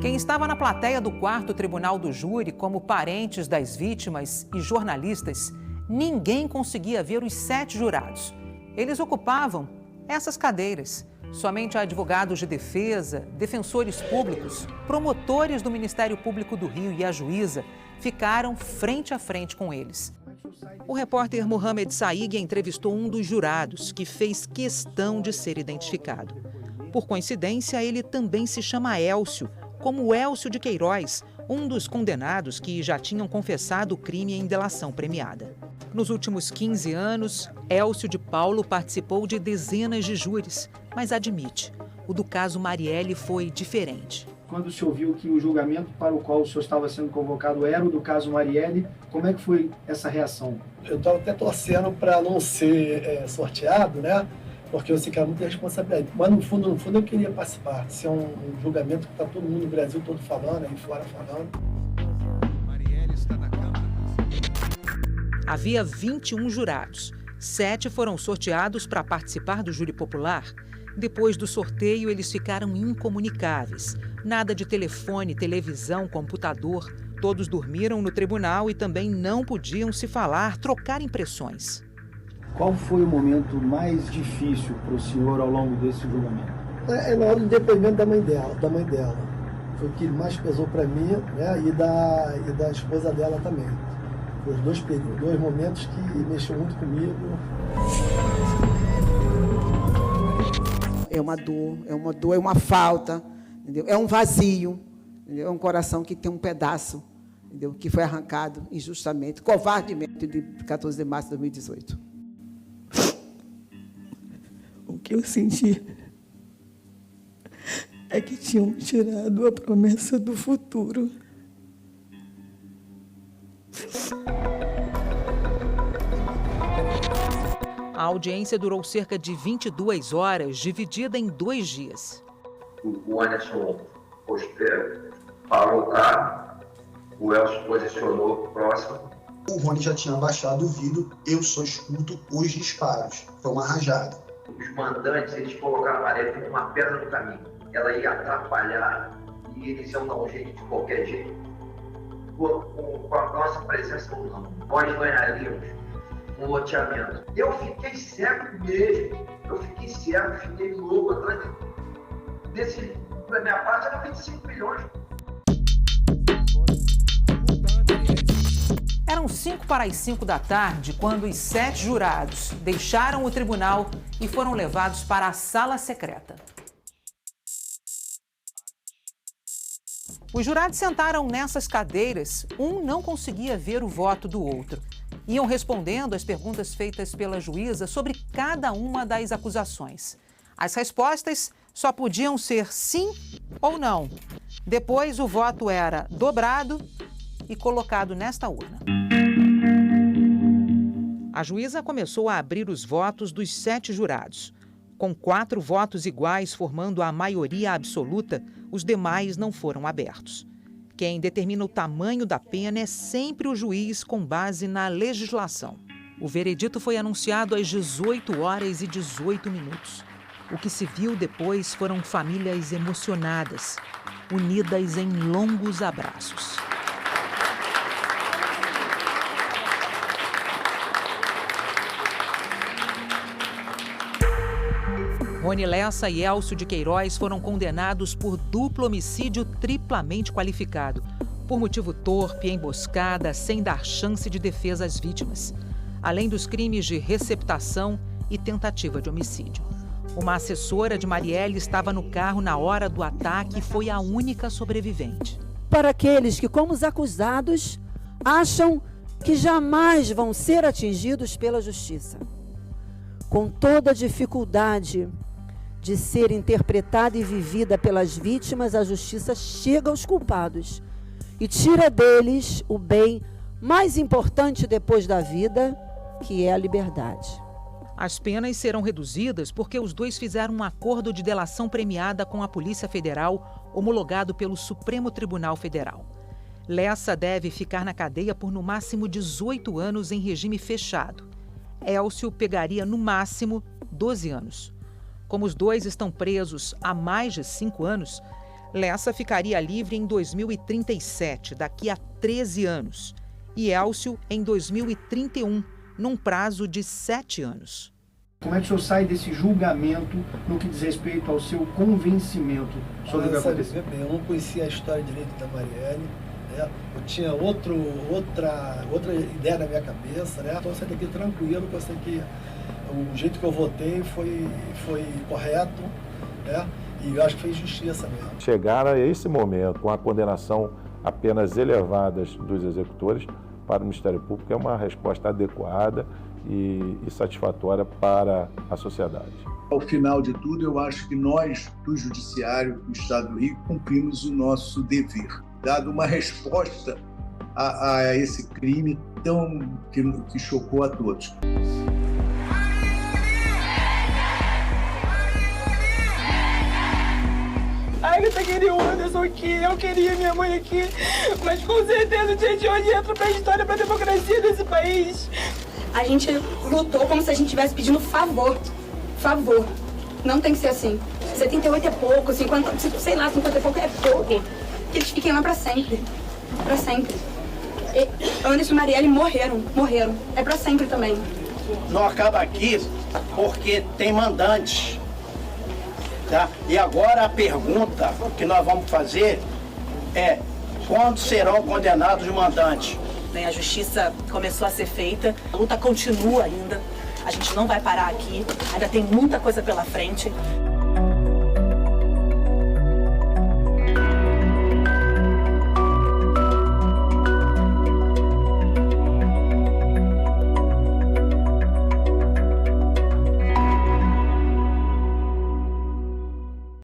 Quem estava na plateia do 4º tribunal do júri, como parentes das vítimas e jornalistas, ninguém conseguia ver os 7 jurados. Eles ocupavam essas cadeiras. Somente advogados de defesa, defensores públicos, promotores do Ministério Público do Rio e a juíza ficaram frente a frente com eles. O repórter Mohamed Saig entrevistou um dos jurados, que fez questão de ser identificado. Por coincidência, ele também se chama Élcio, como Élcio de Queiroz, um dos condenados que já tinham confessado o crime em delação premiada. Nos últimos 15 anos, Élcio de Paulo participou de dezenas de júris, mas admite, o do caso Marielle foi diferente. Quando o senhor viu que o julgamento para o qual o senhor estava sendo convocado era o do caso Marielle, como é que foi essa reação? Eu estava até torcendo para não ser sorteado, né? Porque eu sei que era muita responsabilidade. Mas no fundo eu queria participar. Se é um julgamento que está todo mundo no Brasil todo falando, aí fora falando. Marielle está na Câmara. Havia 21 jurados. 7 foram sorteados para participar do júri popular. Depois do sorteio, eles ficaram incomunicáveis. Nada de telefone, televisão, computador. Todos dormiram no tribunal e também não podiam se falar, trocar impressões. Qual foi o momento mais difícil para o senhor ao longo desse julgamento? É na hora do depoimento da mãe dela. Foi o que mais pesou para mim, né? E da esposa dela também. Foi os dois momentos que mexeu muito comigo. É uma dor, é uma falta, entendeu? É um vazio, entendeu? É um coração que tem um pedaço, entendeu? Que foi arrancado injustamente, covardemente, de 14 de março de 2018. O que eu senti é que tinham tirado a promessa do futuro. A audiência durou cerca de 22 horas, dividida em 2 dias. O Anderson parou o carro, o Elcio posicionou próximo. O Rony já tinha baixado o vidro, eu só escuto os disparos. Foi uma rajada. Os mandantes, eles colocaram a Marielle como uma pedra no caminho. Ela ia atrapalhar e eles iam dar um jeito de qualquer jeito. Com a nossa presença, nós ganharíamos um loteamento. Eu fiquei cego mesmo. Fiquei louco atrás desse. Da minha parte era 25 milhões. Eram 5 para as 5 da tarde quando os 7 jurados deixaram o tribunal e foram levados para a sala secreta. Os jurados sentaram nessas cadeiras, um não conseguia ver o voto do outro. Iam respondendo às perguntas feitas pela juíza sobre cada uma das acusações. As respostas só podiam ser sim ou não. Depois, o voto era dobrado e colocado nesta urna. A juíza começou a abrir os votos dos 7 jurados. Com 4 votos iguais formando a maioria absoluta, os demais não foram abertos. Quem determina o tamanho da pena é sempre o juiz com base na legislação. O veredito foi anunciado às 18h18. O que se viu depois foram famílias emocionadas, unidas em longos abraços. Rony Lessa e Élcio de Queiroz foram condenados por duplo homicídio triplamente qualificado, por motivo torpe, emboscada, sem dar chance de defesa às vítimas, além dos crimes de receptação e tentativa de homicídio. Uma assessora de Marielle estava no carro na hora do ataque e foi a única sobrevivente. Para aqueles que, como os acusados, acham que jamais vão ser atingidos pela justiça, com toda a dificuldade de ser interpretada e vivida pelas vítimas, a justiça chega aos culpados e tira deles o bem mais importante depois da vida, que é a liberdade. As penas serão reduzidas porque os dois fizeram um acordo de delação premiada com a Polícia Federal, homologado pelo Supremo Tribunal Federal. Lessa deve ficar na cadeia por no máximo 18 anos em regime fechado. Élcio pegaria no máximo 12 anos. Como os dois estão presos há mais de 5 anos, Lessa ficaria livre em 2037, daqui a 13 anos. E Elcio em 2031, num prazo de 7 anos. Como é que o senhor sai desse julgamento no que diz respeito ao seu convencimento sobre o que aconteceu? Eu não conhecia a história direito da Marielle, né? Eu tinha outra ideia na minha cabeça, né? Então eu saí daqui tranquilo, porque eu sei que o jeito que eu votei foi correto, né? E eu acho que fez justiça mesmo. Chegar a esse momento com a condenação a penas elevadas dos executores para o Ministério Público é uma resposta adequada e satisfatória para a sociedade. Ao final de tudo, eu acho que nós, do Judiciário do Estado do Rio, cumprimos o nosso dever, dado uma resposta a esse crime que chocou a todos. Ai, eu queria o Anderson aqui, eu queria minha mãe aqui, mas com certeza o dia de hoje entra pra história, pra democracia desse país. A gente lutou como se a gente estivesse pedindo favor. Favor. Não tem que ser assim. 78 é pouco, 50, sei lá, 50 é pouco é pouco. Que eles fiquem lá pra sempre. Pra sempre. Anderson e Marielle morreram. É pra sempre também. Não acaba aqui porque tem mandantes. Tá? E agora a pergunta que nós vamos fazer é: quando serão condenados os mandantes? A justiça começou a ser feita, a luta continua ainda, a gente não vai parar aqui, ainda tem muita coisa pela frente.